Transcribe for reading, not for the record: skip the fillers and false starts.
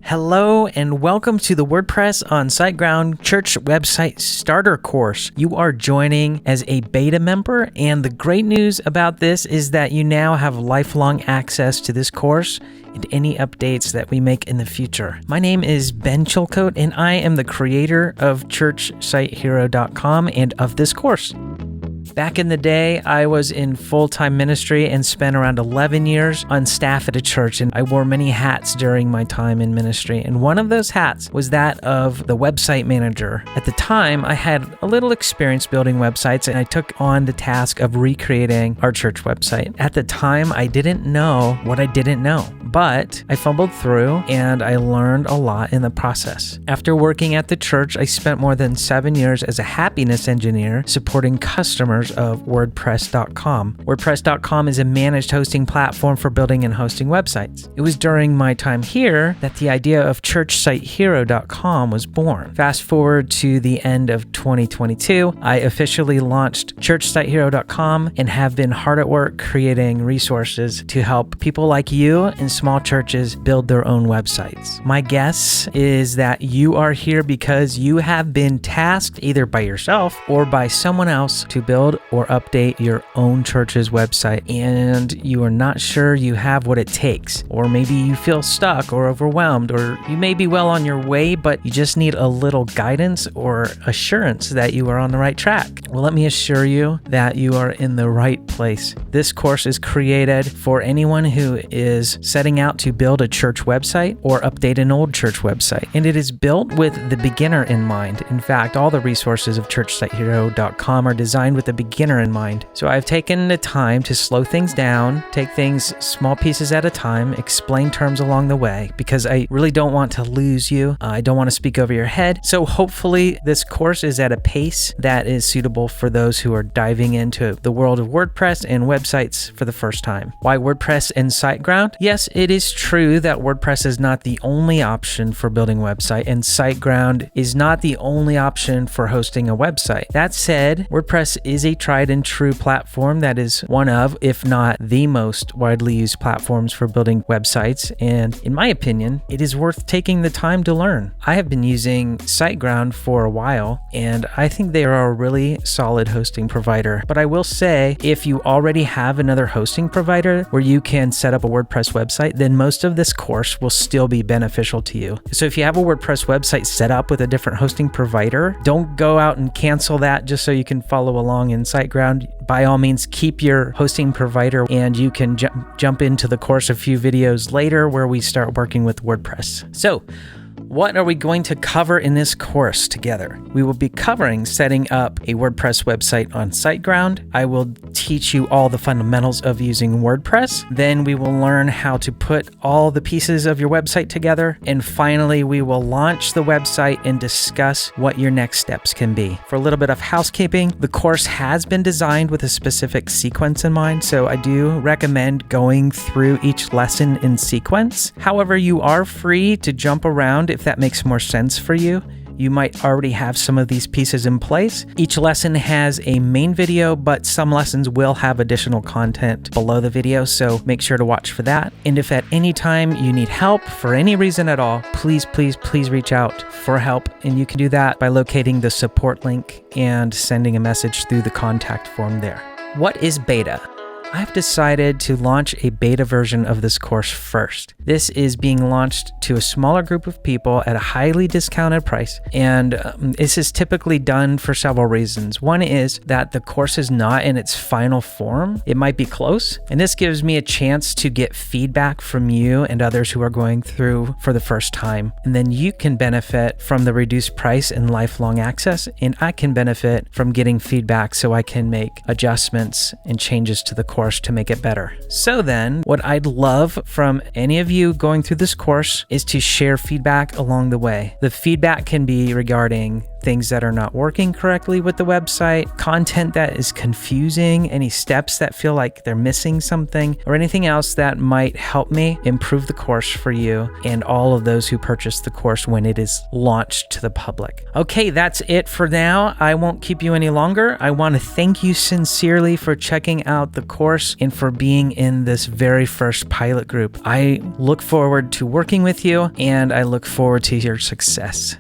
Hello and welcome to the WordPress on SiteGround Church Website Starter Course. You are joining as a beta member, and the great news about this is that you now have lifelong access to this course and any updates that we make in the future. My name is Ben Chilcote, and I am the creator of churchtech and of this course. Back in the day, I was in full-time ministry and spent around 11 years on staff at a church, and I wore many hats during my time in ministry, and one of those hats was that of the website manager. At the time, I had a little experience building websites, and I took on the task of recreating our church website. At the time, I didn't know what I didn't know, but I fumbled through and I learned a lot in the process. After working at the church, I spent more than 7 years as a happiness engineer supporting customers of WordPress.com. WordPress.com is a managed hosting platform for building and hosting websites. It was during my time here that the idea of churchtech was born. Fast forward to the end of 2022, I officially launched churchtech and have been hard at work creating resources to help people like you in small churches build their own websites. My guess is that you are here because you have been tasked either by yourself or by someone else to build or update your own church's website, and you are not sure you have what it takes, or maybe you feel stuck or overwhelmed, or you may be well on your way, but you just need a little guidance or assurance that you are on the right track. Well, let me assure you that you are in the right place. This course is created for anyone who is setting out to build a church website or update an old church website, and it is built with the beginner in mind. In fact, all the resources of churchtech are designed with the beginner in mind. So I've taken the time to slow things down, take things small pieces at a time, explain terms along the way, because I really don't want to lose you. I don't want to speak over your head. So hopefully this course is at a pace that is suitable for those who are diving into the world of WordPress and websites for the first time. Why WordPress and SiteGround? Yes, it is true that WordPress is not the only option for building a website, and SiteGround is not the only option for hosting a website. That said, WordPress is a tried and true platform that is one of, if not the most widely used platforms for building websites, and in my opinion, it is worth taking the time to learn. I have been using SiteGround for a while, and I think they are a really solid hosting provider. But I will say, if you already have another hosting provider where you can set up a WordPress website, then most of this course will still be beneficial to you. So if you have a WordPress website set up with a different hosting provider, don't go out and cancel that just so you can follow along in SiteGround. By all means, keep your hosting provider, and you can jump into the course a few videos later where we start working with WordPress. So, what are we going to cover in this course together? We will be covering setting up a WordPress website on SiteGround. I will teach you all the fundamentals of using WordPress. Then we will learn how to put all the pieces of your website together. And finally, we will launch the website and discuss what your next steps can be. For a little bit of housekeeping, the course has been designed with a specific sequence in mind, so I do recommend going through each lesson in sequence. However, you are free to jump around if that makes more sense for you. You might already have some of these pieces in place. Each lesson has a main video, but some lessons will have additional content below the video, so make sure to watch for that. And if at any time you need help for any reason at all, please reach out for help. And you can do that by locating the support link and sending a message through the contact form there. What is beta? I've decided to launch a beta version of this course first. This is being launched to a smaller group of people at a highly discounted price, and this is typically done for several reasons. One is that the course is not in its final form. It might be close, and this gives me a chance to get feedback from you and others who are going through for the first time, and then you can benefit from the reduced price and lifelong access, and I can benefit from getting feedback so I can make adjustments and changes to the course to make it better. So then, what I'd love from any of you going through this course is to share feedback along the way. The feedback can be regarding things that are not working correctly with the website, content that is confusing, any steps that feel like they're missing something, or anything else that might help me improve the course for you and all of those who purchase the course when it is launched to the public. Okay, that's it for now. I won't keep you any longer. I want to thank you sincerely for checking out the course and for being in this very first pilot group. I look forward to working with you, and I look forward to your success.